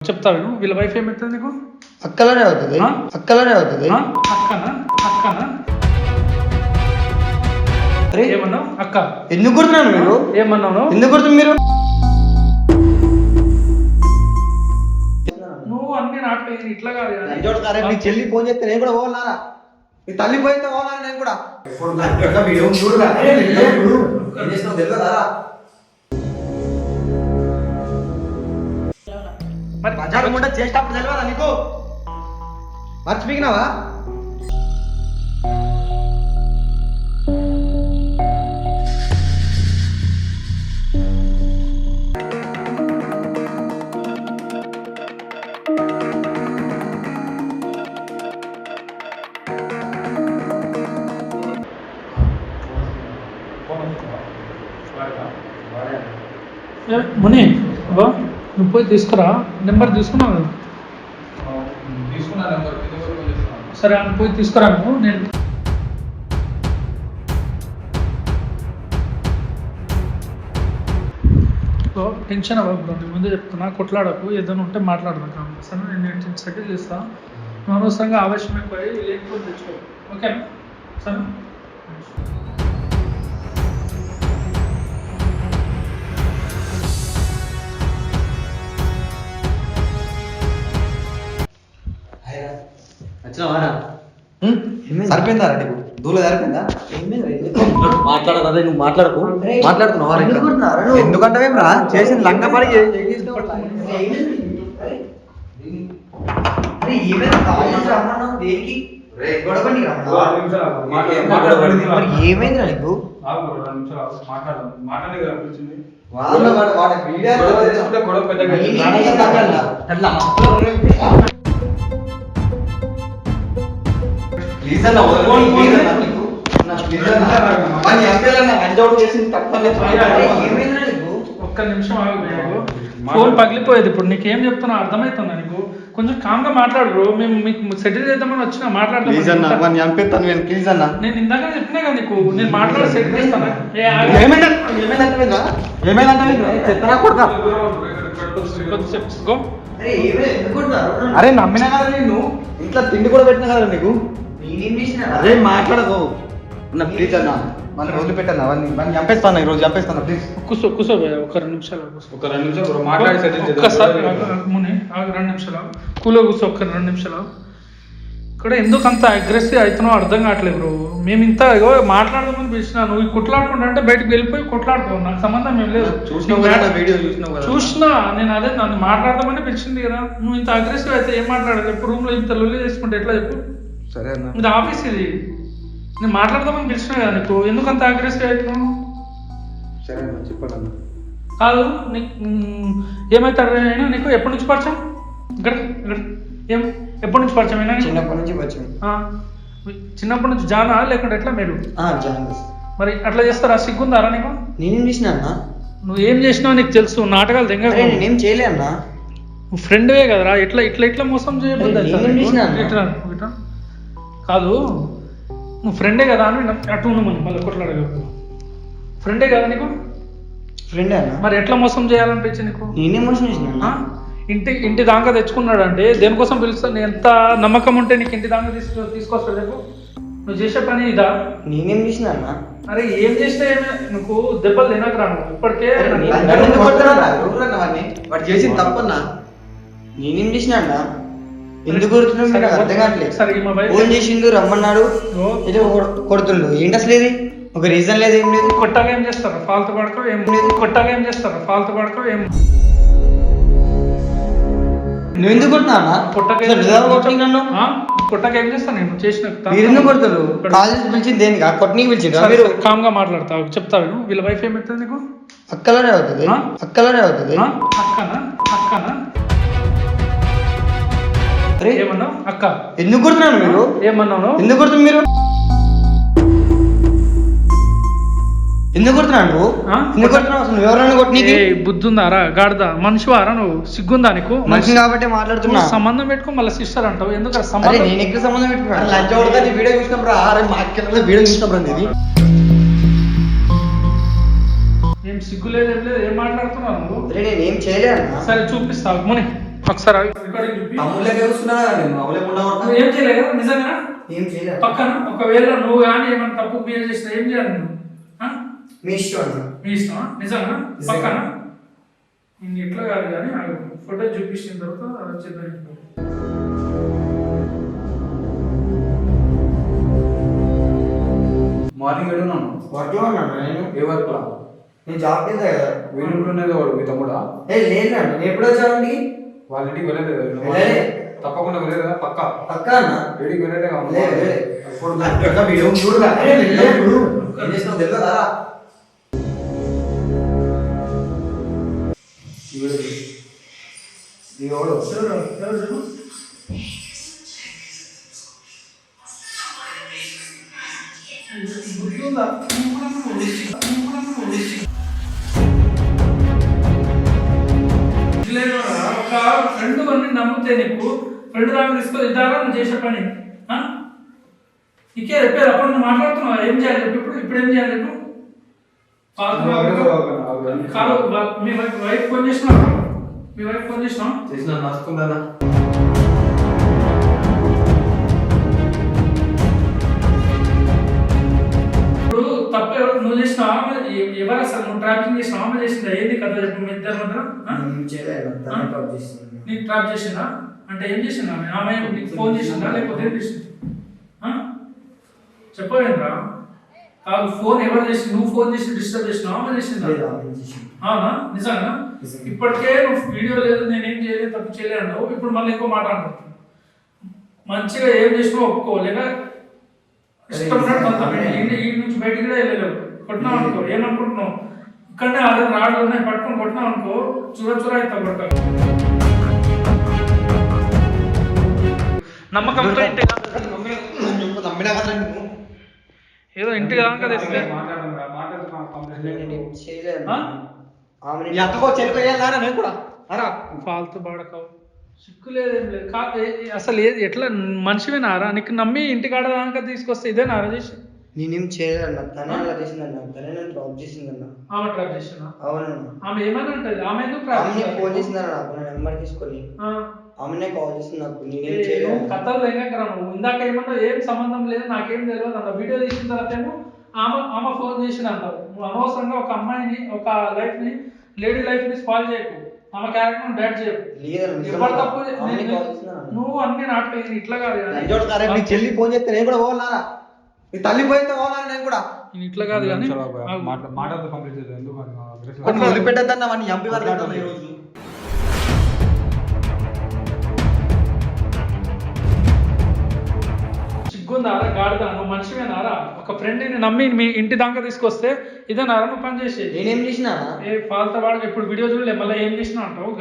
చెప్తాను వీళ్ళ వైఫ్ ఏమవుతుంది నీకు? అక్కలనే అవుతుంది. అక్కలనే అవుతుంది. అక్కనా? అక్కనా? ఏమన్నావు? అక్క ఎందుకు కొడుతున్నాను మీరు? ఏమన్నావు? ఎందుకు కొడుతుంది మీరు? నువ్వు అన్ని నాటకాలు ఇట్లా కాదు. మీ చెల్లి ఫోన్ చేస్తే నేను కూడా పోవాలరా? మీ తల్లి పోయితే పోవాలని నేను కూడా మరి బజారుకుంటే చేసేటప్పుడు తెలియదా నీకు? మర్చిపోయినావా? ముని నువ్వు పోయి తీసుకురా. నెంబర్ తీసుకున్నావు కదా? సరే అని పోయి తీసుకురా. నువ్వు నేను టెన్షన్ అవ్వకు. నేను ముందే చెప్తున్నా, కొట్లాడకు. ఏదైనా ఉంటే మాట్లాడదాం. సరే నేను సెటిల్ చేస్తాను. నువ్వు అనవసరంగా ఆవేశం ఎక్కువ లేకపోతే తెచ్చుకో. ఓకేనా? సరే సరిపోయిందా నీకు? దూల సరిపోయిందా? మాట్లాడదా? నువ్వు మాట్లాడకు. మాట్లాడుతున్నావా? ఎందుకంటే రా చేసిన లంకపడి ఏమైందిరా నీకు? ఒక్క నిమిషం ఆగు. ఫోన్ పగిలిపోయేది. ఇప్పుడు నీకేం చెప్తున్నా అర్థమవుతుందా నీకు? కొంచెం కామ్గా మాట్లాడు బ్రో. మేము మీకు సెటిల్ చేద్దామని వచ్చినా మాట్లాడదాం. నేను ఇందాక చెప్పినా కదా నీకు, నేను మాట్లాడి సెటిల్ చేస్తాను. అరే నమ్మినా కదా నేను, ఇంట్లో తిండి కూడా పెట్టినా కదా నీకు. అరే మాట్లాడదు నా ప్లీజ్ అన్న, మన రోజు పెట్టాను అవన్నీ చంపేస్తాను. ఈ రోజు చంపేస్తాను. ప్లీజ్ కూర్చో ఒక 2 నిమిషాలు. ఒక 2 నిమిషాలు మాట్లాడి ఒక్కసారి 2 నిమిషాలు కూలో కూర్చో. ఒక్క 2 నిమిషాలు. ఇక్కడ ఎందుకు అంత అగ్రెసివ్ అవుతున్నావు అర్థం కావట్లేదు బ్రో. మేము ఇంత మాట్లాడదామని పిలిచినా, నువ్వు కొట్లాడుకుంటా అంటే బయటకు వెళ్ళిపోయి కొట్లాడుకో. నాకు సంబంధం ఏం లేదు. చూసినా నేను అదే నన్ను మాట్లాడదామని పిలిచింది కదా. నువ్వు ఇంత అగ్రెసివ్ అయితే ఏం మాట్లాడాలి? ఇప్పుడు రూమ్లో ఇంత లొల్లి చేసుకుంటే ఎట్లా చెప్పు? సరే అన్న, ఇది ఆఫీస్. ఇది నేను మాట్లాడదామని పిలిచినా కదా నీకు. ఎందుకు అంత అగ్రెసివ్ అవుతున్నావు? సరే అన్న, చెప్పండి. కాదు నీకు ఏమవుతాడు అయినా నీకు? ఎప్పటి నుంచి పరిచయం? ఇక్కడ ఏం ఎప్పటి నుంచి పరిచయం అయినా? చిన్నప్పటి నుంచి పరిచయం. చిన్నప్పటి నుంచి జానా లేకుంటే ఎట్లా మీరు? మరి అట్లా చేస్తారా? సిగ్గుందారా నీకు? నేనేం చేసినా అన్న? నువ్వు ఏం చేసినావు నీకు తెలుసు. నాటకాలు తెంగ. నేనేం చేయలే అన్న. నువ్వు ఫ్రెండ్వే కదరా. ఇట్లా మోసం చేయబోద్దు. కాదు నువ్వు ఫ్రెండే కదా అని అటు మనం మళ్ళీ కొట్లాడగలరు. ఫ్రెండే కదా నీకు? ఫ్రెండే అన్న. మరి ఎట్లా మోసం చేయాలనిపించింది నీకు? నేనే మోసం చేసిన. ఇంటి దాకా తెచ్చుకున్నాడు అంటే దేనికోసం పిలుస్తాను? ఎంత నమ్మకం ఉంటే నీకు ఇంటి దాకా తీసుకొస్తాడు చెప్పు? నువ్వు చేసే పని ఇదా? నేనేం చేసిన అన్న? అరే ఏం చేస్తే నువ్వు దెబ్బలు తినకు రాను. ఇప్పటికే వాడు చేసిన తప్పన్నా. నేనేం చేసిన అన్న? ఎందుకు కొడుతున్నావు అర్థం కావట్లేదు. ఫోన్ చేసిండు, రమ్మన్నాడు, ఏదో కొడుతుండు. ఏంటి అసలు ఇది? ఒక రీజన్ లేదు, ఏం లేదు. కొట్టాగా ఏం చేస్తారు? ఫాల్తు పడకో ఏం లేదు. కొట్టాగా ఏం చేస్తారు? ఫాల్తు పడకో ఏం. నువ్వు ఎందుకు కొడుతున్నా? కొట్టక ఏం చేస్తాను నేను? చేసిన మీరు ఎందుకు కొడుతున్నారు? కాలేజ్ పిలిచింది దేనికా? కొట్టనీకి పిలిచిండ్రు. మీరు కామ్ గా మాట్లాడతా చెప్తాను. వీళ్ళ వైఫ్ ఏమవుతుంది నీకు? అక్కలనే అవుతుంది. అక్కలనే అవుతుంది. అక్కనా? అక్కనా? ఏమన్నావు? అక్క ఎందుకు కొడుతున్నాను మీరు? ఏమన్నావు? ఎందుకు కొడుతుంది మీరు? ఎందుకు కొడుతున్నావు నువ్వు? ఎందుకు కొడుతున్నావు? అసలు ఎవరైనా కొట్టినీకి బుద్ధి ఉందారా? గాడిదా మనిషివారా నువ్వు? సిగ్గుందా నీకు? మనిషి కాబట్టి మాట్లాడుతున్నా. సంబంధం పెట్టుకో మళ్ళీ సిస్టర్ అంటావు. ఎందుకు సంబంధం? నేను ఎక్కడ సంబంధం పెట్టుకున్నాను? లంచ్ కొడతా వీడియో చూసినాం రా. వీడియో చూసినాం రా. ఇది ఏం సిగ్గు లేదు, ఏం లేదు. ఏం మాట్లాడుతున్నావు నువ్వు? నేనేం చేయలే అన్న. సరే చూపిస్తావు ముని. ఒకసారి రికార్డింగ్ చూపి. నువ్వు ఏం చేయలేదు కదా నిజంగా ఏం చేయలేదు. పక్కన ఒకవేళ నువ్వు కానీ ఏమైనా తప్పు బిహేవ్ చేస్తే ఏం చేయాలి నువ్వు? మీ ఇష్టం అన్న. మీ ఇష్టమా? నిజంగా పక్కన ఇంక ఇట్లా కాదు కానీ ఫోటో చూపించిన తర్వాత వచ్చేద్దాం. మార్నింగ్ వెళ్ళున్నాను. వర్క్లో ఉన్నాను నేను. ఏ వర్క్ రా? నేను జాబ్ కింద కదా. వీలుంటున్నది వాడు మీ తమ్ముడా? లేదు అన్న, నేను ఎప్పుడు వచ్చానండి? వాళ్ళ ఇంటికి వెళ్ళలేదు. వెళ్ళలే. తప్పకుండా వెళ్ళలేదు కదా? పక్క పక్క అన్న. వీడికి వెళ్ళలే కదా? వీడియో చూడుగా. ఏం చేసినావు తెలుసా? ఒక ఫ్రెండ్ అన్ని నమ్మితే నీకు ఫ్రెండ్ దాకా తీసుకొని ఇద్దారా నువ్వు చేసే పని ఇకే చెప్పారు. అప్పుడు నువ్వు మాట్లాడుతున్నావు ఏం చేయాలి చెప్పి. ఇప్పుడు ఏం చేయాలి నువ్వు? కాదు మీ వైఫ్ ఫోన్ చేసినావు? మీ వైఫ్ ఫోన్ చేసినావు? చేసిన నచ్చుకుందా? ఇప్పుడు తప్ప ఎవరు నువ్వు చేసినావా? ఎవరు అసలు నువ్వు ట్రాపింగ్ చేసినావా? ఆమె చేసిందా? ఏంది కథ చెప్పు మీ ఇద్దరి మధ్య. నీకు ట్రాప్ చేసిందా? అంటే ఏం చేసిందా ఆమె? ఆమె నీకు ఫోన్ చేసిందా లేకపోతే ఏం చేసింది? చెప్పవేంద్రా? కాదు ఫోన్ ఎవరు చేసి నువ్వు ఫోన్ చేసి డిస్టర్బ్ చేసినావా? ఆమె చేసిందా? అవునా? నిజంగా ఇప్పటికే నువ్వు వీడియో లేదు నేనేం చేయలేదు తప్పు చేయలేదు అన్నావు. ఇప్పుడు మళ్ళీ ఇంకో మాట అంటావు. మంచిగా ఏం చేసినావు ఒప్పుకోలేక ఇష్టపడినట్టు ఈ నుంచి బయటికి కూడా వెళ్ళలేవు. కొట్టినావు అనుకో ఏమనుకుంటున్నావు? ఇక్కడనే ఆల్రెడీ రాళ్ళు ఉన్నాయి పట్టుకొని కొట్టినావు అనుకో చూర అవుతావు కొట్టాలి. నమ్మకంతో ఏదో ఇంటికి దాకా తెస్తే ఫాల్తు బాడకావు సిక్కు లేదేం లేదు. అసలు ఎట్లా మనిషివేనారా? నీకు నమ్మి ఇంటికాడ దాకా తీసుకొస్తే ఇదే నారా చేసి? నేనేం చేయలేదన్న, తనే అలా చేసిందన్న. తనే నన్ను డ్రాప్ చేసిందన్న. ఆమె డ్రాప్ చేసిందా? అవునన్న. ఆమె ఏమని ఉంటుంది? ఆమె ఎందుకు ఫోన్ చేసిందన్న నాకు, నా నెంబర్ తీసుకొని ఆమెనే కాల్ చేసింది నాకు. నేనేం చేయలేదు. కథలు లేక నువ్వు ఇందాక ఏమన్నా ఏం సంబంధం లేదు నాకేం తెలియదు అన్న. వీడియో తీసిన తర్వాత ఏమో ఆమె ఫోన్ చేసింది అంటావు. నువ్వు అనవసరంగా ఒక అమ్మాయిని ఒక లైఫ్ ని లేడీ లైఫ్ ని స్పాయిల్ చేయకు. ఆమె క్యారెక్టర్ బ్యాడ్ చేయకు. ఎవరు తప్పు నువ్వు అన్ని నాటకాలు ఇట్లా కాదు. చెల్లి ఫోన్ చేస్తే నేను కూడా పోవాలన్నారా? నీ తల్లి పోయితే పోవాలని నేను కూడా ఇట్లా కాదు కానీ మాటలతో కంప్లీట్ చేద్దాం. ఎందుకు వదిలిపెట్టద్దన్న వాడిని ఎంపీ వదిలేద్దాం ఈరోజు. సిగ్గుందారా గాడిదా? నువ్వు మనిషివేనారా? ఒక ఫ్రెండ్ని నమ్మి మీ ఇంటి దాకా తీసుకొస్తే ఇదేనారా నువ్వు పని చేసేది? నేనేం చేసినా? ఏ ఫాల్తా వాడికి ఇప్పుడు వీడియో చూడలే మళ్ళీ ఏం చేసినా అంటావు?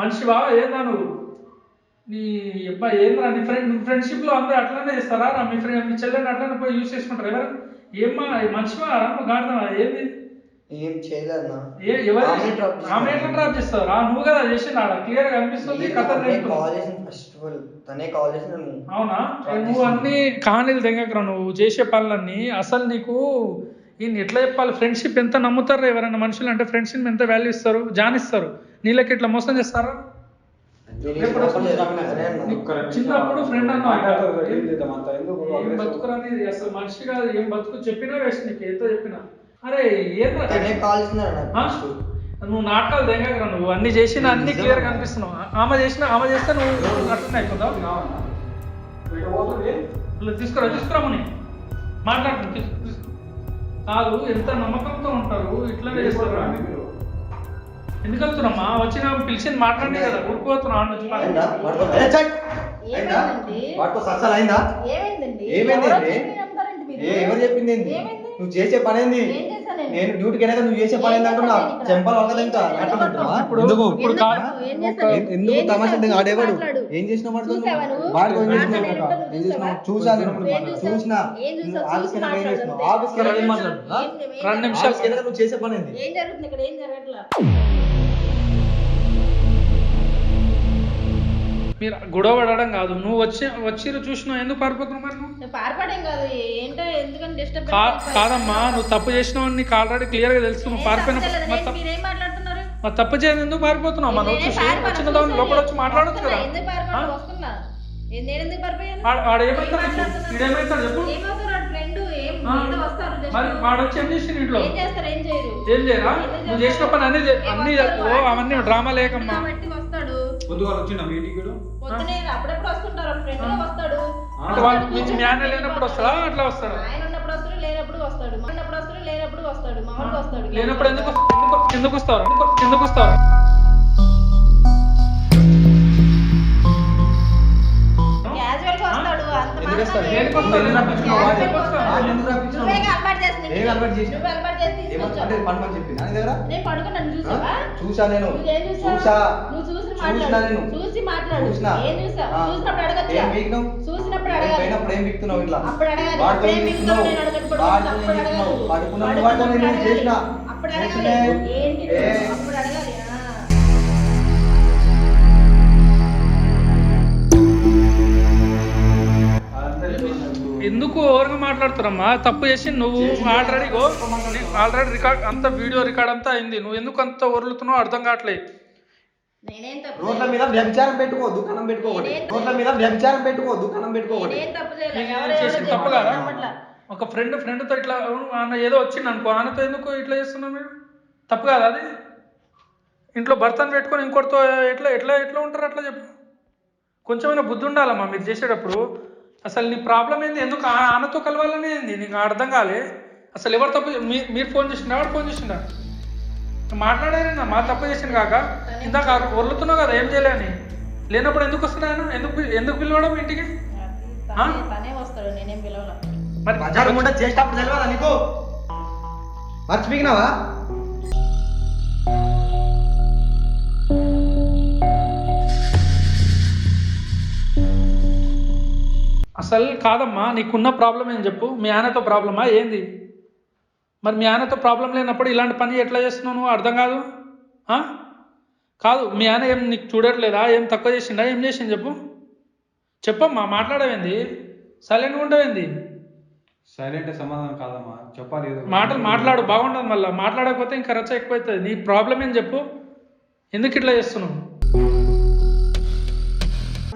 మనిషివా ఏదా నువ్వు? నీ అబ్బాయి ఏంద్రా నీ ఫ్రెండ్షిప్ లో అందరూ అట్లానే చేస్తారా? మీ చెల్లెని అట్లానే పోయి యూజ్ చేసుకుంటారు ఎవరు? ఏమ్మా మనిషివా నువ్వు గాడిదా? ఏంది? ఏం చేయలేదన్నా. ఆమె ఎట్లా డ్రాప్ చేస్తారా? నువ్వు కదా చేసింది ఆడ క్లియర్ గా అనిపిస్తుంది. అవునా? నువ్వు అన్ని కహానీలు తెగకరా. నువ్వు చేసే పనులన్నీ అసలు నీకు ఈయన ఎట్లా చెప్పాలి? ఫ్రెండ్షిప్ ఎంత నమ్ముతారు ఎవరైనా మనుషులు అంటే ఫ్రెండ్షిప్ ఎంత వాల్యూ ఇస్తారు, జానిస్తారు. నీళ్ళకి ఇట్లా మోసం చేస్తారా? చిన్నప్పుడు ఫ్రెండ్ అన్నావు ఏం బతుకురాని అసలు మనిషి కాదు. ఏం బతుకు చెప్పినా వేస్ట్ నీకు ఎంతో చెప్పినా. అరే నువ్వు నాటకాలు తెగకరా. నువ్వు అన్ని చేసినా అన్ని క్లియర్ గా అనిపిస్తున్నావు. ఆమె చేస్తే నువ్వు అట్లనే అయిపోతావు. తీసుకురామని మాట్లాడుతుంది కాదు. ఎంత నమ్మకంతో ఉంటారు ఇట్లానే చేస్తారు. ఎందుకు వెళ్తున్నామ్మా? వచ్చిన పిలిచింది మాట్లాడి కదా ఊరుకుపోతున్నా. ఎవరు చెప్పింది? నువ్వు చేసే పని ఏంది? నేను డ్యూటీకి వెళ్ళాక నువ్వు చేసే పని ఏంది అంటున్నా. చెంపలు వల్లదా ఇంకా ఎందుకు తమాషా? ఆడేవాడు ఏం చేసినావు? చూసాను చూసినా. ఆఫీస్కి వెళ్ళాక ఏం చేసినావు? ఆఫీస్కి వెళ్ళాక ఏం మాట్లాడు? 2 నిమిషాలు నువ్వు చేసే పని ఏంది? మీరు గొడవ పడడం కాదు. నువ్వు వచ్చిరు చూసినావు ఎందుకు పారిపోతున్నావు? మరి నువ్వు పారిపోవడం కాదు. ఏంటో ఎందుకని డిస్టర్బ్ కాదమ్మా. నువ్వు తప్పు చేసినావు నీకు ఆల్రెడీ క్లియర్ గా తెలుసు. నువ్వు పారిపోయిన మీరేం మాట్లాడుతున్నారు? మరి తప్పు చేయని ఎందుకు పారిపోతున్నావు మనం వచ్చేసి వచ్చిన దాని లోపల వచ్చి మాట్లాడొచ్చు కదా ఎందుకు పారిపోయాను వస్తున్నా నేను ఎందుకు పారిపోయాను వాడు ఏమైతాడు ఇడేమైతాడు చెప్పు ఏమవుతారు ఫ్రెండ్ ఏదో వస్తారు just. మరి వాడు వచ్చి ఏం చేసి ఇంట్లో ఏం చేస్తారు ఏం చేయరు ఏం చేయరా నువ్వు చేసిన పని అన్ని అవన్నీ డ్రామా లేకమ్మా కాబట్టి వస్తాడు పొద్దుగా వచ్చిండా మీ ఇంటికి పొద్దునే అప్పుడప్పుడు వస్తుంటారు ఫ్రెండ్ గా వస్తాడు అంటే వాళ్ళు మీ జ్ఞానం లేనప్పుడు వస్తాడా అట్లా వస్తాడా ఆయన ఉన్నప్పుడు వస్తాడు లేనప్పుడు వస్తాడు మా ఉన్నప్పుడు వస్తాడు లేనప్పుడు వస్తాడు మామూలుగా వస్తాడు లేనప్పుడు ఎందుకు వస్తారు ఎందుకు వస్తారు క్యాజువల్ గా వస్తాడు అంత ఎందుకు వస్తాడు? దేనికి వస్తాడు? నువ్వే అలవాటు చేస్తున్నావు నేను అలవాటు చేసిన. నువ్వు అలవాటు చేసి తీసుకొచ్చావు. పని చెప్పిన నీ దగ్గర నేను పడుకున్నాను చూసావా చూసా నేను నువ్వేం చూసావు? చూసా నువ్వు చూసి చూసినా మాట్లాడు నేను. చూసి మాట్లాడు చూసినా. ఏం చూసావు ఆ. చూసినప్పుడు ఏం అడగచ్చు పీకినావు? చూసినప్పుడు నేను అడగాలి పోయినప్పుడు ఏం పీకుతున్నావు ఇట్లా అప్పుడు అడగాలి వాడితో అప్పుడు ఏం ఏం పీకుతున్నావు? నేను అడగను వాడితో అప్పుడు ఏం పీకుతున్నావు? అడగాలి పడుకున్నప్పుడు వాడితో నేను ఏం చేసిన? అప్పుడు చేసినే. అడగాలి ఏంటి ఏ. అప్పుడు అడగాలి ఎందుకు ఓవర్గా మాట్లాడుతున్నామ్మా తప్పు చేసి నువ్వు ఆల్రెడీ రికార్డ్ అంత వీడియో రికార్డ్ అంతా అయింది నువ్వు ఎందుకు అంత ఒరులుతున్నావు అర్థం కావట్లేదు నేనేం తప్పు రోడ్ల మీద వ్యభిచారం పెట్టుకో దుకాణం పెట్టుకోకూడదు రోడ్ల మీద వ్యభిచారం పెట్టుకో దుకాణం పెట్టుకోకూడదు నేనేం తప్పు చేయలేదు నేను ఎవరు చేసిన ఎవరు తప్పు కాదా నమ్మట్లా. ఒక ఫ్రెండ్తో ఇట్లా ఆయన ఏదో వచ్చింది అనుకో ఆయనతో ఎందుకు ఇట్లా చేస్తున్నావు మీరు తప్పు కాదా అది ఇంట్లో భర్తను పెట్టుకొని ఇంకోటితో ఎట్లా ఎట్లా ఎట్లా ఉంటారు అట్లా చెప్పు కొంచెమైనా బుద్ధి ఉండాలమ్మా మీరు చేసేటప్పుడు అసలు నీ ప్రాబ్లం ఏంది ఎందుకు ఆనతో కలవాలని ఏంది నీకు అర్థం కాలే అసలు ఎవరు తప్పు మీరు ఫోన్ చేసిండా ఎవరు ఫోన్ చేసిండా మాట్లాడారన్నా మా తప్పు చేసింది కాక ఇందాక వరులుతున్నావు కదా ఏం చేయలేని లేనప్పుడు ఎందుకు వస్తున్నాడు ఆయన ఎందుకు పిలవడం ఇంటికి తనే వస్తాడు నేనేం పిలవాల మరి బజార్ ముండా చేసేటప్పుడు తెలియదా నీకు మర్చిపోయినావా అసలు కాదమ్మా నీకున్న ప్రాబ్లం ఏం చెప్పు మీ ఆయనతో ప్రాబ్లమా ఏంది మరి మీ ఆయనతో ప్రాబ్లం లేనప్పుడు ఇలాంటి పని ఎట్లా చేస్తున్నావు నువ్వు అర్థం కాదు కాదు మీ ఆయన ఏం నీకు చూడట్లేదా ఏం తక్కువ చేసిండా ఏం చేసింది చెప్పమ్మా మాట్లాడవేంది సైలెంట్గా ఉండవేంది సైలెంట్ సమాధానం కాదమ్మా చెప్పాలి ఏదో. మాట్లాడు బాగుండదు మళ్ళీ మాట్లాడకపోతే ఇంకా రచ్చ ఎక్కువైతుంది నీ ప్రాబ్లం ఏం చెప్పు ఎందుకు ఇట్లా చేస్తున్నావు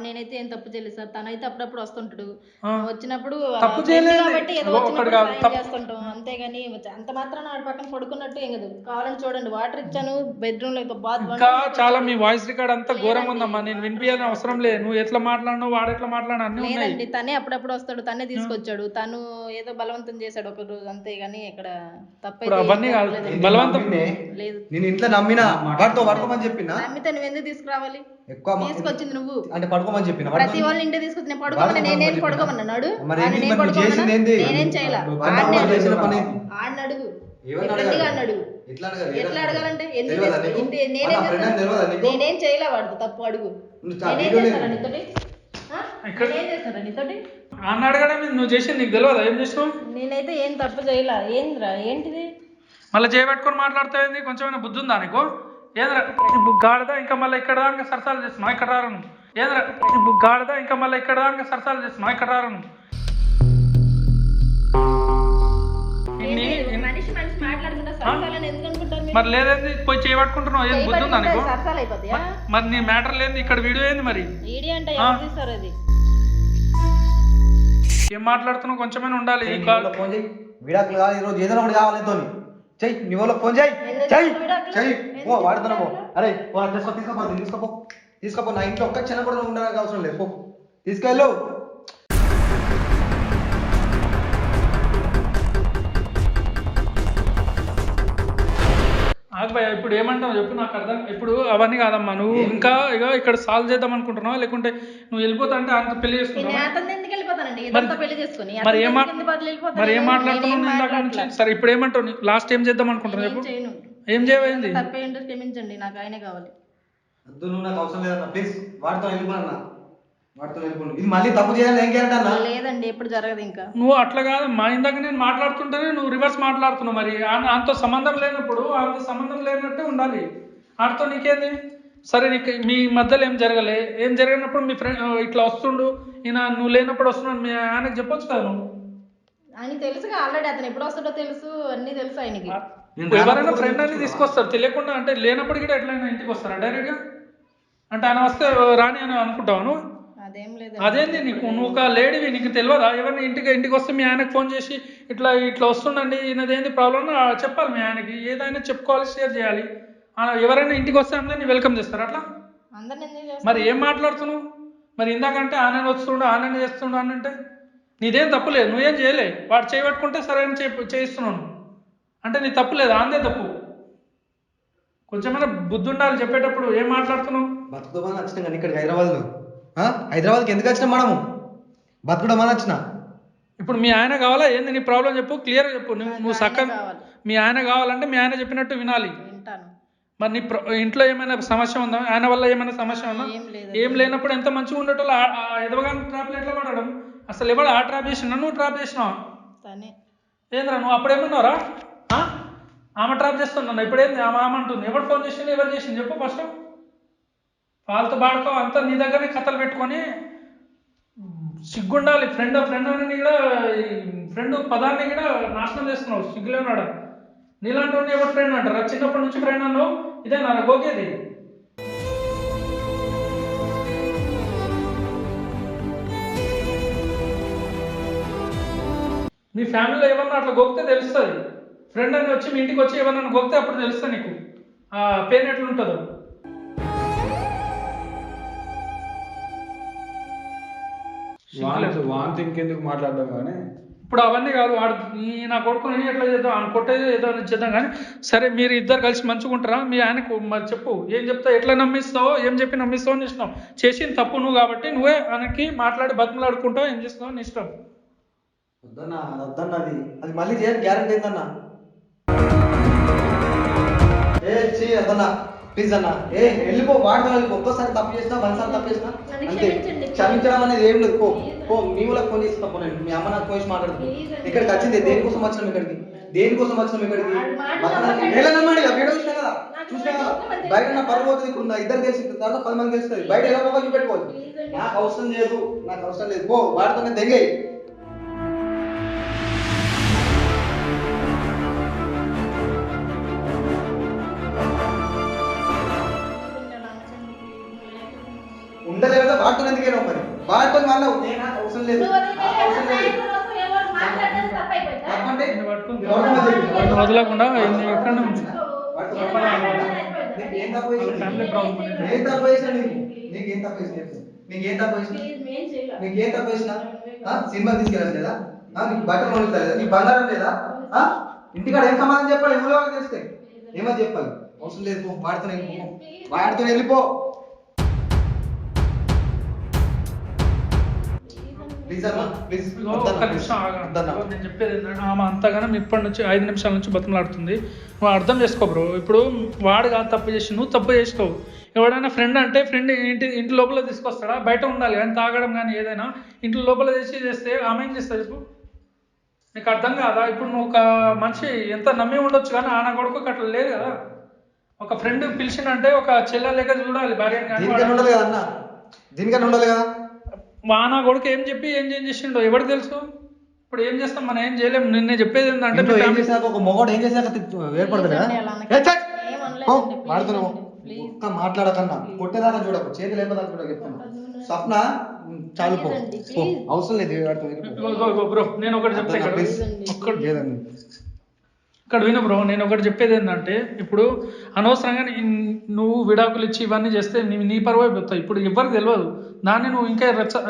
నేనైతే ఏం తప్పు చేయలేదు సార్ తనైతే అప్పుడప్పుడు వస్తుంటాడు ఆ. వచ్చినప్పుడు తప్పు చేయలేదు. కాబట్టి ఏదో ఒకటి వచ్చినప్పుడు కాదు, సాయం తప్పు. చేస్తుంటాం అంతేగాని అంత మాత్రం ఆడ పక్కన పడుకున్నట్టు ఏం కాదు కావాలని చూడండి వాటర్ ఇచ్చాను బెడ్రూమ్ లో బాత్ ఇంకా చాలా మీ వాయిస్ రికార్డ్ అంతా ఘోరంగా ఉందమ్మా నేను వినిపించాల్సిన అవసరం లేదు నువ్వు ఎట్లా మాట్లాడినావు వాడు ఎట్లా మాట్లాడినా అన్నీ ఉన్నాయి లేదండి తనే అప్పుడప్పుడు వస్తాడు తనే తీసుకొచ్చాడు తను ఏదో బలవంతం చేశాడు ఒక రోజు అంతేగాని ఇక్కడ ఇప్పుడు తప్పైతే అవన్నీ కాదు లేదండి. బలవంతం లేదు నేను ఇంట్లో నమ్మినా వాడితో పడుకోమని చెప్పినా నమ్మితే నువ్వు ఎందుకు తీసుకురావాలి ఎక్కువ తీసుకొచ్చింది నువ్వు అంటే పడుకోమని చెప్పిన ప్రతి వాళ్ళు ఇంటి తీసుకొచ్చి నేను పడుకోమని నేనేం పడుకోమన్నాడు మరి ఏంది మరి నువ్వు చేసింది ఏంది? నేనేం చేయాల వాడు చేసిన పని ఆడిని అడుగు ఎవరిని ఫ్రెండ్గా అడగాలి? ఆడిని అడుగు ఎట్లా అడగాలి? ఎట్లా అడగాలంటే ఎందుకు తెలియదా తీసుకు- నీకు? ఇంటి- మన friend అని తెలియదా నీకు? నేనేం చేయలే వాడు తప్పు అడుగు నువ్వు చాలా నేనేం వీడియోలు చేస్తారా నీతోటి నేనేం చేస్తారా నీతోటి అన్న అడగడం నువ్వు చేసి నీకు తెలియదా ఏం చేసినావు నేనైతే ఏం తప్పు చేయలే ఏంద్రా ఏంటిది మళ్ళీ చేయబెట్టుకొని మాట్లాడుతాయింది కొంచెమైనా బుద్ధి ఉందా నీకు ఏదరా గాడిదా ఇంకా మళ్ళీ ఇక్కడ దాకా సరసాలు చేస్తున్నా ఇక్కడ రాను ఏదరా గాడిదా ఇంకా మళ్ళీ ఇక్కడ దాకా సరసాలు చేస్తున్నా ఇక్కడ రాను ఏంటి? మనిషి మనిషి మాట్లాడుకుంటా సరసాలని ఎందుకు అనుకుంటారు మీరు? మరి లేదేంది పోయి చేయబట్టుకుంటున్నావు ఏం బుద్ధి ఉందా నీకు చేయబట్టుకుంటే సరసాలు అయిపోతాయా మరి నీ మ్యాటర్ లేని ఇక్కడ వీడియో ఏంది మరి ఈడీ అంటే ఎవరు తీస్తారు అది ఏం మాట్లాడుతున్నావు కొంచెమైనా ఉండాలి ఈ నీ కాల్ వాళ్ళకి ఫోన్ చేయి విడాకులు కావాలి ఈరోజు ఏదైనా ఒకటి కావాలి నీతోని చెయ్యి నీ వాళ్ళకి ఫోన్ చేయి చెయ్యి చెయ్యి ఓ వాడుతున్నావు అరే ఓ తీసుకోపో నా ఇంట్లో ఒక్క చిన్న కూడా ఉండడానికి అవసరం లేదు పో తీసుకెళ్ళు ఆగబోయా ఇప్పుడు ఏమంటావు చెప్పు నాకు అర్థం ఇప్పుడు అవన్నీ కాదమ్మా నువ్వు ఇంకా ఇక ఇక్కడ సాల్వ్ చేద్దాం అనుకుంటున్నావా లేకుంటే నువ్వు వెళ్ళిపోతా అంటే అంత పెళ్లి నేను చేసుకుంటావా అతన్ని ఎందుకు వెళ్ళిపోతానండి ఇదంతా పెళ్లి చేసుకుని మరి ఏం అతన్ని ఎందుకు బదులు వెళ్ళిపోతాను? మరి ఏం నేనేం మాట్లాడుతున్నావు నేను ఇందాక నుంచి మాట్లాడట్లా. సరే ఇప్పుడు ఏమంటావు లాస్ట్ ఏం చేద్దాం అనుకుంటున్నావు నేనేం చెప్పు చేయను ఏం చేయమైంది తప్పే ఏంటో క్షమించండి నాకు ఆయనే కావాలి వద్దు నువ్వు నాకు అవసరం లేదన్న ప్లీజ్ వాడితో వెళ్ళిపోన్నా వాడితో వెళ్ళిపోను ఇది మళ్ళీ తప్పు చేయాలి ఏం గ్యారెంటీ అన్న లేదండి ఎప్పుడు జరగదు ఇంకా నువ్వు అట్లా కాదు మా ఇందాక నేను మాట్లాడుతుంటేనే నువ్వు రివర్స్ మాట్లాడుతున్నావు మరి అంత సంబంధం లేనప్పుడు అంత సంబంధం లేనట్టే ఉండాలి ఆడితో నీకేంది సరే నీకు మీ మధ్యలో ఏం జరిగినప్పుడు మీ ఫ్రెండ్ ఇట్లా వస్తుండు ఈయన నువ్వు లేనప్పుడు వస్తున్నాడు మీ ఆయనకు చెప్పొచ్చు కదా నువ్వు ఆయన తెలుసుగా ఆల్రెడీ అతను ఎప్పుడు వస్తాడో తెలుసు అన్నీ తెలుసు ఆయనకి ఎవరైనా ఫ్రెండ్ అని తీసుకొస్తారు తెలియకుండా, అంటే లేనప్పుడు కూడా ఎట్లయినా ఇంటికి వస్తారా డైరెక్ట్గా? అంటే ఆయన వస్తే రాని అని అనుకుంటావు నువ్వు? అదేం లేదు. అదేంది నీకు, నువ్వు ఒక లేడీవి, నీకు తెలియదా? ఎవరిని ఇంటికి వస్తే మీ ఆయనకు ఫోన్ చేసి ఇట్లా వస్తుండండి, ఈయనదేంది ప్రాబ్లం చెప్పాలి మీ ఆయనకి, ఏదైనా చెప్పుకోవాలి, షేర్ చేయాలి. ఎవరైనా ఇంటికి వస్తే అందరినీ వెల్కమ్ చేస్తారు అట్లా. అందరిని ఎందుకు చేస్తారు? మరి ఏం మాట్లాడుతున్నావు? మరి ఇందాకంటే ఆనని వస్తుండు ఆనని చేస్తుండు అని అంటే నీదేం తప్పు లేదు, నువ్వేం చేయలే, వాడు చేయబట్టుకుంటే సరైన చేయిస్తున్నాను అంటే నీ తప్పు లేదు, ఆందే తప్పు. కొంచెమైనా బుద్ధి ఉండాలి చెప్పేటప్పుడు. ఏం మాట్లాడుతున్నావు? బతుకుదామని వచ్చినాం కానీ ఇక్కడికి హైదరాబాద్కి ఎందుకు వచ్చినాం మనము? బతుకుదామని వచ్చిన. ఇప్పుడు మీ ఆయన కావాలా ఏంది నీ ప్రాబ్లం చెప్పు, క్లియర్గా చెప్పు. నువ్వు సక్కగా మీ ఆయన కావాలంటే మీ ఆయన చెప్పినట్టు వినాలి. వింటాను. మరి నీ ఇంట్లో ఏమైనా సమస్య ఉందా? ఆయన వల్ల ఏమైనా సమస్య ఉందా? ఏం లేనప్పుడు ఎంత మంచిగా ఉండేటోళ్ళు ఎదవగా ట్రాప్లు ఎట్లా పడడం? అసలు ఎవరు ఆ ట్రాప్ చేసినా? నువ్వు ట్రాప్ చేసినావా? ఏంద్రా నువ్వు అప్పుడేమన్నారా? ఆమె ట్రాప్ చేస్తున్నాను ఇప్పుడేంది ఆమె అంటుంది? ఎవరు ఫోన్ చేసింది, ఎవరు చేసింది చెప్పు ఫస్ట్. వాళ్ళతో బాడుకో అంతా నీ దగ్గరనే కథలు పెట్టుకొని సిగ్గుండాలి. ఫ్రెండ్ అని కూడా ఫ్రెండ్ పదాన్ని కూడా నాశనం చేస్తున్నావు, సిగ్గులేనాడా? నీలాంటి వాడిని ఎవరు ఫ్రెండ్ అంటారా? చిన్నప్పటి నుంచి ఫ్రెండ్ అన్నావు, ఇదే నా గోకేది. మీ ఫ్యామిలీలో ఏమన్నా అట్లా గోకితే తెలుస్తుంది. ఫ్రెండ్ అని వచ్చి మీ ఇంటికి వచ్చి ఏమన్నా గోకితే అప్పుడు తెలుస్తుంది నీకు ఆ పెయిన్ ఎట్లుంటుందో. వాంతి ఇంకెందుకు మాట్లాడడం కానీ ఇప్పుడు అవన్నీ కాదు. వాడు నా కొడుకుని ఎట్లా చేద్దాం అని కొట్టేది ఏదో చేద్దాం కానీ సరే మీరు ఇద్దరు కలిసి మంచిగా ఉంటారా? మీ ఆయనకు మరి చెప్పు, ఏం చెప్తావు, ఎట్లా నమ్మిస్తావో, ఏం చెప్పి నమ్మిస్తావో అని ఇష్టం. చేసిన తప్పు నువ్వు కాబట్టి నువ్వే ఆయనకి మాట్లాడి బతిమలాడుకుంటావు, ఏం చేస్తావు నీ ఇష్టం. వద్దన్నా అది మళ్ళీ చేయని గ్యారంటీ ఏందన్నా? అదన్నా ప్లీజ్ అన్నా, వెళ్ళిపో. వాడుతున్నా ఒక్కసారి తప్పు చేసినా, వన్సారి తప్పు చేసినా అంతే. క్షమించడం అనేది ఏం లేదు. పో మీ ఊళ్ళకి ఫోన్ చేసి తప్పు. మీ అమ్మ నాకు పోయి మాట్లాడుతుంది. ఇక్కడికి వచ్చింది దేనికోసం వచ్చినాం? దేనికోసం వచ్చినాం ఇక్కడికి? వెళ్ళనమ్మడి వీడియో చూసినా కదా, బయట నా పరువు పోతుంది. ఇప్పుడు నా ఇద్దరు తెలిసి తర్వాత 10 మంది తెలుస్తుంది. బయట ఎలా పోగా చూపెట్టుకోవాలి. నాకు అవసరం లేదు. పో వాడుతున్నా దెంగే. ఉండలేదు వాడుతున్న ఎందుకేనో మరి వాడుకొని మళ్ళీ అవసరం లేదు. వదలకుండా సినిమా తీసుకెళ్ళాలి లేదా? నీకు బట్టలు కొనుక్కోలేదు, నీకు బంగారం లేదా? ఇంటికాడ ఏం సమాధానం చెప్పాలి? ఎవరో తెలిస్తే ఏమని చెప్పాలి? అవసరం లేదు. వాడుతూ వెళ్ళిపో. ఒక్క నిమిషం నేను చెప్పేది ఏంటంటే ఆమె అంతగానం ఇప్పటి నుంచి 5 నిమిషాల నుంచి బతిమలాడుతుంది. నువ్వు అర్థం చేసుకో బ్రో. ఇప్పుడు వాడు కాదు తప్పు చేసి, నువ్వు తప్పు చేసుకోవు. ఎవడైనా ఫ్రెండ్ అంటే ఫ్రెండ్ ఇంటి లోపల తీసుకొస్తాడా? బయట ఉండాలి కానీ తాగడం కానీ ఏదైనా ఇంటి లోపల చేస్తే ఆమె ఏం చేస్తుంది చెప్పు? నీకు అర్థం కాదా? ఇప్పుడు నువ్వు ఒక మనిషి ఎంత నమ్మి ఉండొచ్చు కానీ ఆన కొడుకు అట్లా లేదు కదా. ఒక ఫ్రెండ్ పిలిచిందంటే ఒక చెల్లె లేక చూడాలి భార్య. దీనికన్నా ఉండాలి కదా. వానా కొడుకు ఏం చెప్పి ఏం చేసిండో ఎవరికి తెలుసు? ఇప్పుడు ఏం చేస్తాం, మనం ఏం చేయలేము. నిన్నే చెప్పేది ఏంటంటే ఒక మొగోడు ఏం చేశాక ఏర్పడుతుంది మాట్లాడకన్నా కొట్టేదాకా చూడకు, చేతి లేపదాకా చూడక చెప్తాను. స్వప్న చాలు పో, అవసరం లేదు. బ్రో నేను ఒకటి చెప్తా ఇక్కడ విను బ్రో. నేను ఒకటి చెప్పేది ఏంటంటే ఇప్పుడు అనవసరంగా నువ్వు విడాకులు ఇచ్చి ఇవన్నీ చేస్తే నీ పరువు అయిపోతావు. ఇప్పుడు ఎవరికి తెలియదు. దాన్ని నువ్వు ఇంకా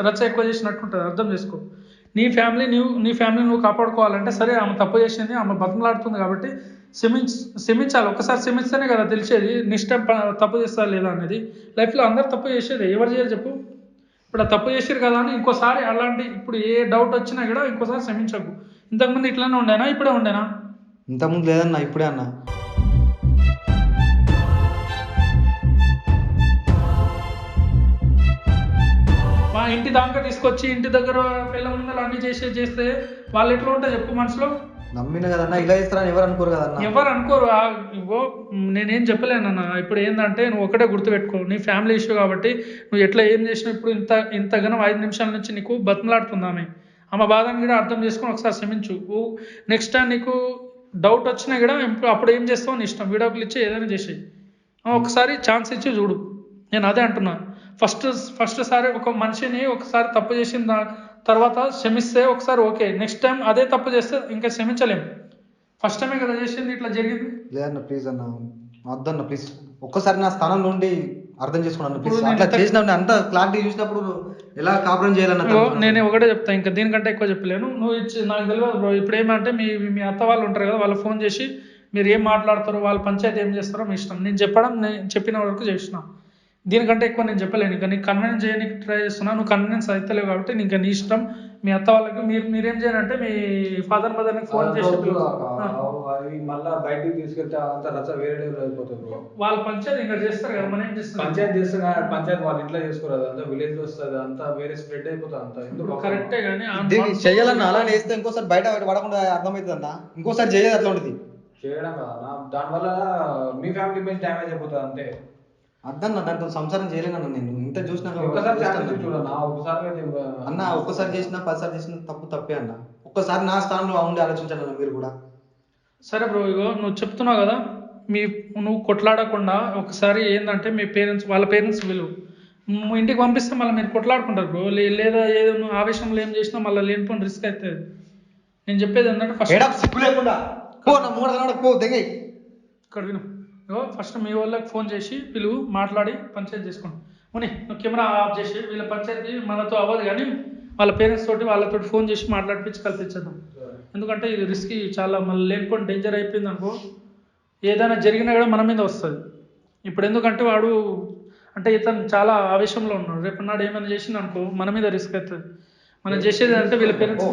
రచ్చ ఎక్కువ చేసినట్టుంటుంది. అర్థం చేసుకో. నీ ఫ్యామిలీ నువ్వు కాపాడుకోవాలంటే సరే ఆమె తప్పు చేసింది, ఆమె బతిమలాడుతుంది కాబట్టి క్షమించాలి. ఒకసారి క్షమిస్తేనే కదా తెలిసేది నిష్టం తప్పు చేస్తా లేదా అనేది. లైఫ్లో అందరు తప్పు చేసేది, ఎవరు చేయరు చెప్పు? ఇప్పుడు ఆ తప్పు చేసారు కదా అని ఇంకోసారి అలాంటి ఇప్పుడు ఏ డౌట్ వచ్చినా కూడా ఇంకోసారి క్షమించకు. ఇంతకుముందు ఇట్లానే ఉండేనా? ఇప్పుడే ఉండేనా? ఇంతకుముందు లేదన్నా, ఇప్పుడే అన్నా. మా ఇంటి దాకా తీసుకొచ్చి ఇంటి దగ్గర పిల్ల ముందర అన్ని చేస్తే వాళ్ళు ఎట్లా ఉంటారు చెప్పు మనసులో? నమ్మిన కదన్నా, ఇలా చేస్తారని ఎవరు అనుకోరు కదన్నా. ఎవరు అనుకోరు. నేనేం చెప్పలేనన్నా. ఇప్పుడు ఏంటంటే నువ్వు ఒకటే గుర్తుపెట్టుకో, నీ ఫ్యామిలీ ఇష్యూ కాబట్టి నువ్వు ఎట్లా ఏం చేసినా ఇప్పుడు ఇంతగానో 5 నిమిషాల నుంచి నీకు బతిమలాడుతుంది ఆమె బాధని కూడా అర్థం చేసుకొని ఒకసారి క్షమించు. నెక్స్ట్ టైం నీకు డౌట్ వచ్చినా కూడా అప్పుడు ఏం చేస్తావు నీ ఇష్టం, వీడియోలు ఇచ్చి ఏదైనా చేసి ఒకసారి ఛాన్స్ ఇచ్చి చూడు. నేను అదే అంటున్నా. ఫస్ట్ సారి ఒక మనిషిని ఒకసారి తప్పు చేసిన తర్వాత క్షమిస్తే ఒకసారి ఓకే, నెక్స్ట్ టైం అదే తప్పు చేస్తే ఇంకా క్షమించలేం. ఫస్ట్ టైమే కదా చేసింది, ఇట్లా జరిగింది. లేదన్న ప్లీజ్ అన్న, వద్దన్న ప్లీజ్, ఒక్కసారి నా స్థానంలో ఉండి అర్థం చేసుకున్నాను ప్లీజ్. ఇప్పుడు అట్లా చేసిన అంత క్లారిటీ చూసినప్పుడు ఎలా కాపురం చేయాలన్న నేను ఒకటే చెప్తా, ఇంకా దీనికంటే ఎక్కువ చెప్పలేను. నువ్వు నాకు తెలియదు బ్రో. ఇప్పుడు ఏమంటే మీ అత్త వాళ్ళు ఉంటారు కదా, వాళ్ళు ఫోన్ చేసి మీరు ఏం మాట్లాడతారో, వాళ్ళ పంచాయతీ ఏం చేస్తారో మీ ఇష్టం. నేను చెప్పిన వరకు చేసిన, దీనికంటే ఎక్కువ నేను చెప్పలేను. ఇంకా నీకు కన్విన్స్ చేయడానికి ట్రై చేస్తున్నా, నువ్వు కన్విన్స్ అవుతలేవు కాబట్టి ఇంకా నీ ఇష్టం. మీ అత్త వాళ్ళకి మీరేం చేయాలంటే మీ ఫాదర్ మదర్ని ఫోన్ చేసి అవి మళ్ళీ బయటికి తీసుకెళ్తే అంత రచ్చ వేరే లెవెల్ అయిపోతుంది బ్రో. వాళ్ళ పంచాయతీ ఇంకా చేస్తారు కదా, మనం ఏం చేస్తాం. పంచాయతీ చేస్తే పంచాయతీ వాళ్ళ ఇంట్లో చేసుకోరాదు, అంతా విలేజ్ లో వస్తుంది, అంతా వేరే స్ప్రెడ్ అయిపోతుంది. అంతా ఎందుకు కరెక్టే కానీ చేయాలన్న, అలా వేస్తే ఇంకోసారి బయట పడకుండా అర్థమవుతుంది అన్న, ఇంకోసారి చేయదు అట్లా ఉంటుంది చేయడం కదా దానివల్ల మీ ఫ్యామిలీ ఇమేజ్ డ్యామేజ్ అయిపోతుంది అంతే. అద్దన్న, దాంతో సంసారం చేయలేనన్న నేను. ఇంత చూసినా ఒకసారి అన్న, ఒక్కసారి చేసినా 10 సార్లు చేసినా తప్పే అన్న. ఒక్కసారి నా స్థానంలో ఉండి ఆలోచించాలన్న మీరు కూడా. సరే బ్రో, ఇగో నువ్వు చెప్తున్నావు కదా, నువ్వు కొట్లాడకుండా ఒకసారి ఏంటంటే మీ పేరెంట్స్, వాళ్ళ పేరెంట్స్ నువ్వు ఇంటికి పంపిస్తే మళ్ళీ మీరు కొట్లాడుకుంటారు బ్రో. లేదా ఏదో నువ్వు ఆవేశంలో ఏం చేసినా మళ్ళీ లేనిపోయిన రిస్క్ అవుతుంది. నేను చెప్పేది ఏంటంటే ఫస్ట్ సిగ్గు లేకుండా పో, నా మూడ పో దిగై ఇక్కడ విను. ఫస్ట్ మీ వాళ్ళకి ఫోన్ చేసి పిలువు, మాట్లాడి పంచాయతీ చేసుకోండి. నువ్వు కెమెరా ఆఫ్ చేసి వీళ్ళ పంచాయతీ మనతో అవ్వదు కానీ వాళ్ళ పేరెంట్స్ తోటి వాళ్ళతో ఫోన్ చేసి మాట్లాడిపించి కల్పించేద్దాం. ఎందుకంటే ఇది రిస్క్ చాలా, మళ్ళీ లేనిపోయిన డేంజర్ అయిపోయింది అనుకో, ఏదైనా జరిగినా కూడా మన మీద వస్తుంది. ఇప్పుడు ఎందుకంటే వాడు అంటే ఇతను చాలా ఆవేశంలో ఉన్నాడు, రేపు నాడు ఏమైనా చేసింది అనుకో మన మీద రిస్క్ అవుతుంది. మనం చేసేది అంటే వీళ్ళ పేరెంట్స్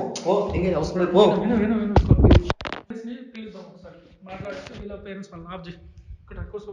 పిలుద్దాం ఒకసారి, మాట్లాడితే వీళ్ళ పేరెంట్స్ వాళ్ళని ఆఫ్ చేసి ఇక్కడ కూర్చో.